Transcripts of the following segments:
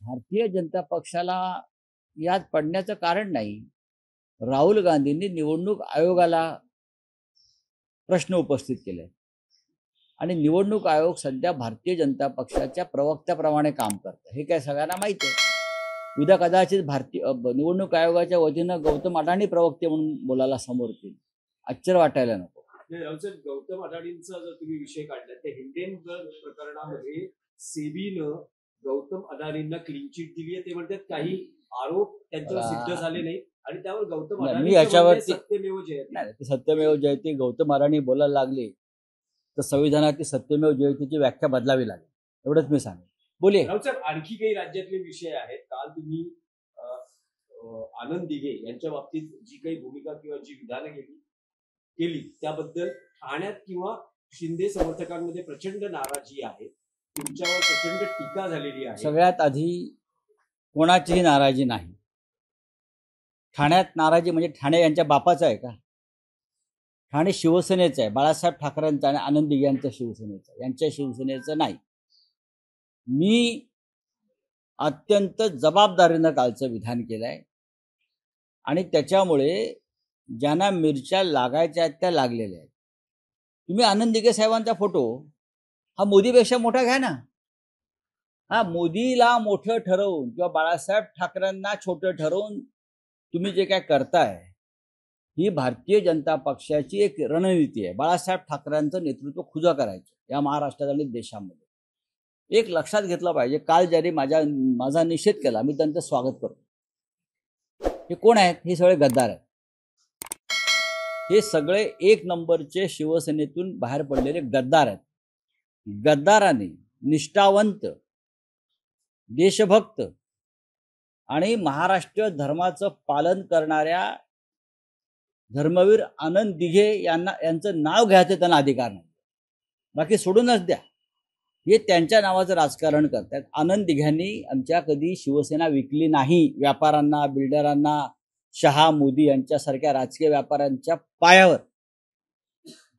भारतीय जनता पक्षाला यात पडण्याचं कारण नाही. राहुल गांधींनी निवडणूक आयोगाला प्रश्न उपस्थित केले आणि निवडणूक आयोग सध्या भारतीय जनता पक्षाच्या प्रवक्त्याप्रमाणे काम करतं, हे काय सगळ्यांना माहिती आहे. उद्या कदाचित भारतीय निवडणूक आयोगाच्या वतीनं गौतम अडाणी प्रवक्ते म्हणून बोलायला समोर येतील. आश्चर्य वाटायला नको. गौतम अडाणींचा जर तुम्ही विषय काढला तर हिंडेनबर्ग प्रकरणामध्ये सेबीनं गौतम अडाणींना क्लीन चिट दिली आहे. ते म्हणतात काही आरोप त्यांच्यावर सिद्ध झाले नाही आणि त्यावर गौतम अडाणी याच्यावरती सत्यमेव जयते. नाही, सत्यमेव जयते गौतम अडाणी बोलायला लागले तर संविधानातील सत्यमेव जयतेची व्याख्या बदलावी लागेल, एवढंच मी सांगेन. बोलिये सर. आणखी काही राज्यातले विषय आहेत. काल तुम्ही आनंद दिघे यांच्या बाबतीत जी काही भूमिका किंवा जी विधानं केली त्याबद्दल ठाण्यात किंवा शिंदे समर्थकांमध्ये प्रचंड नाराजी आहे, तुमच्यावर प्रचंड टीका झालेली आहे. सगळ्यात आधी कोणाचीही नाराजी नाही. ठाण्यात नाराजी म्हणजे ठाणे यांच्या बापाचं आहे का? ठाणे शिवसेनेचं आहे, बाळासाहेब ठाकरेंचं आणि आनंद दिघे यांच्या शिवसेनेचं, यांच्या शिवसेनेचं नाही. मी अत्यंत जबाबदारीनं कालचं विधान केलंय आणि त्याच्यामुळे ज्यांना मिरच्या लागायच्या आहेत त्या लागलेल्या आहेत. तुम्ही आनंद दिघे साहेबांचा फोटो हा मोदीपेक्षा मोठा घ्या ना. हा मोदीला मोठं ठरवून किंवा बाळासाहेब ठाकरेंना छोटं ठरवून तुम्ही जे काय करताय ही भारतीय जनता पक्षाची एक रणनीती आहे. बाळासाहेब ठाकरेंचं नेतृत्व खुजं करायचं या महाराष्ट्रात आणि देशामध्ये. एक लक्षात घेतलं पाहिजे, काल ज्यांनी माझा निषेध केला मी त्यांचं स्वागत करतो. हे कोण आहेत? हे सगळे गद्दार आहेत. हे सगळे एक नंबरचे शिवसेनेतून बाहेर पडलेले गद्दार आहेत. गद्दारांनी निष्ठावंत, देशभक्त आणि महाराष्ट्र धर्माचं पालन करणाऱ्या धर्मवीर आनंद दिघे यांचं नाव घ्यायचं त्यांना अधिकार नाही. बाकी सोडूनच द्या. हे त्यांच्या नावाचं राजकारण करतात. आनंद दिघ्यांनी आमच्या कधी शिवसेना विकली नाही. व्यापाऱ्यांना, बिल्डरांना, शहा, मोदी यांच्यासारख्या राजकीय व्यापाऱ्यांच्या पायावर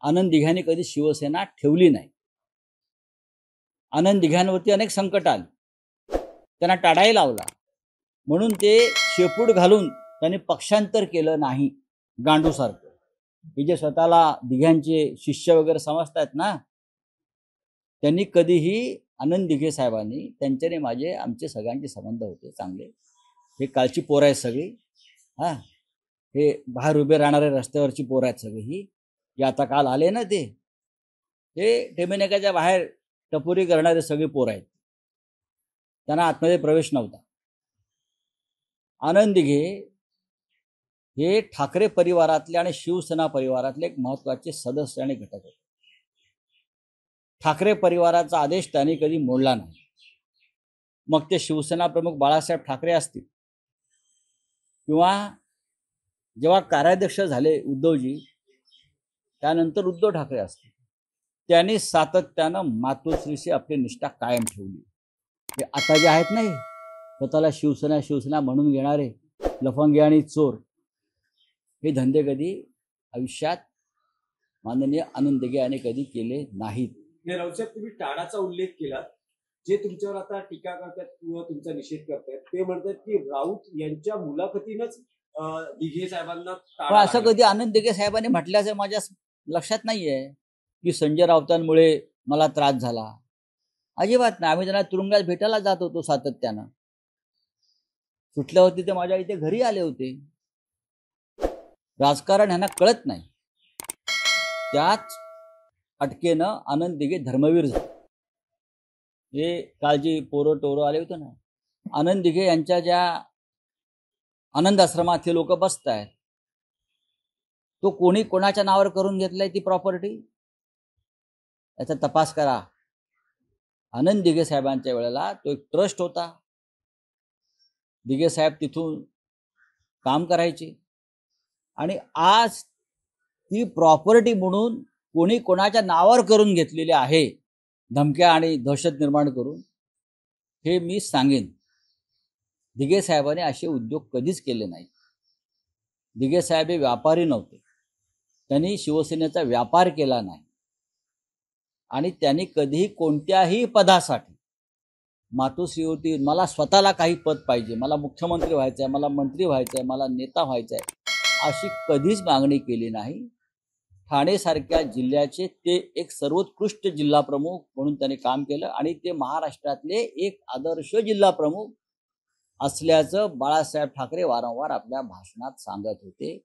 आनंद दिघ्यांनी कधी शिवसेना ठेवली नाही. आनंद दिघ्यांवरती अनेक संकट आली, त्यांना टाळाही लावला, म्हणून ते शेपूट घालून त्यांनी पक्षांतर केलं नाही. गांडूसारखं हे जे स्वतःला दिघ्यांचे शिष्य वगैरे समजतायत ना, त्यांनी कधीही आनंद दिघे साहेबांनी त्यांच्याने आमचे सगळ्यांचे संबंध होते चांगले. हे कालची पोरं आहेत सगळी. हा, हे बाहेर उभे राहणारे रस्त्यावरची पोरं आहेत सगळी. ही आता काल आले ना, ते टेमिनेकाच्या बाहेर टपोरी करणारे सगळे पोरं आहेत. त्यांना आतमध्ये प्रवेश नव्हता. आनंद दिघे हे ठाकरे परिवारातले आणि शिवसेना परिवारातले एक महत्वाचे सदस्य आणि घटक होते. ठाकरे परिवाराचा आदेश त्यांनी कधी मोडला नाही. मग ते शिवसेना प्रमुख बाळासाहेब ठाकरे असतील किंवा जेव्हा कार्याध्यक्ष झाले उद्धवजी, त्यानंतर उद्धव ठाकरे असतील, त्यांनी सातत्यानं मातोश्रीशी आपली निष्ठा कायम ठेवली. हे आता जे आहेत नाही स्वतःला शिवसेना म्हणून घेणारे लफंगे आणि चोर, हे धंदे कधी आयुष्यात माननीय आनंद दिघे यांनी कधी केले नाहीत. राऊतसाहेब, तुम्ही टाळाचा उल्लेख केला. जे तुमच्यावर आता टीका करतात किंवा तुमचा निषेध करतात ते म्हणतात की राऊत यांच्या मुलाखतीनंच दिघे साहेबांना टाळा. असं कधी आनंद दिघे साहेबांनी म्हटल्याचं माझ्या लक्षात नाहीये की संजय राऊतांमुळे मला त्रास झाला. अजिबात नाही. आम्ही त्यांना तुरुंगात भेटायला जात होतो सातत्यानं. सुटल्यावरती ते माझ्या इथे घरी आले होते. राजकारण ह्यांना कळत नाही. त्याच अटकेनं आनंद दिघे धर्मवीर झाले. हे काल जी पोरं टोरं आले होते ना, आनंद दिघे यांच्या ज्या आनंद आश्रमात हे लोक बसत आहेत, तो कोणी कोणाच्या नावावर करून घेतलाय ती प्रॉपर्टी, याचा तपास करा. आनंद दिघे साहेबांच्या वेळेला तो एक ट्रस्ट होता. दिघे साहेब तिथून काम करायचे आणि आज ती प्रॉपर्टी म्हणून कोणी कोणाच्या नावावर करून घेतलेली आहे, धमक्या आणि दहशत निर्माण करून. हे मी सांगेन, दिघे साहेबांनी असे उद्योग कधीच केले नाही. दिघे साहेब हे व्यापारी नव्हते. त्यांनी शिवसेनेचा व्यापार केला नाही आणि त्यांनी कधीही कोणत्याही पदासाठी मातोश्री होती, मला स्वतःला काही पद पाहिजे, मला मुख्यमंत्री व्हायचं आहे, मला मंत्री व्हायचं आहे, मला नेता व्हायचं आहे, अशी कधीच मागणी केली नाही. ठाणेसारख्या जिल्ह्याचे ते एक सर्वोत्कृष्ट जिल्हा प्रमुख म्हणून त्यांनी काम केलं आणि ते महाराष्ट्रातले एक आदर्श जिल्हा प्रमुख असल्याचं बाळासाहेब ठाकरे वारंवार आपल्या भाषणात सांगत होते.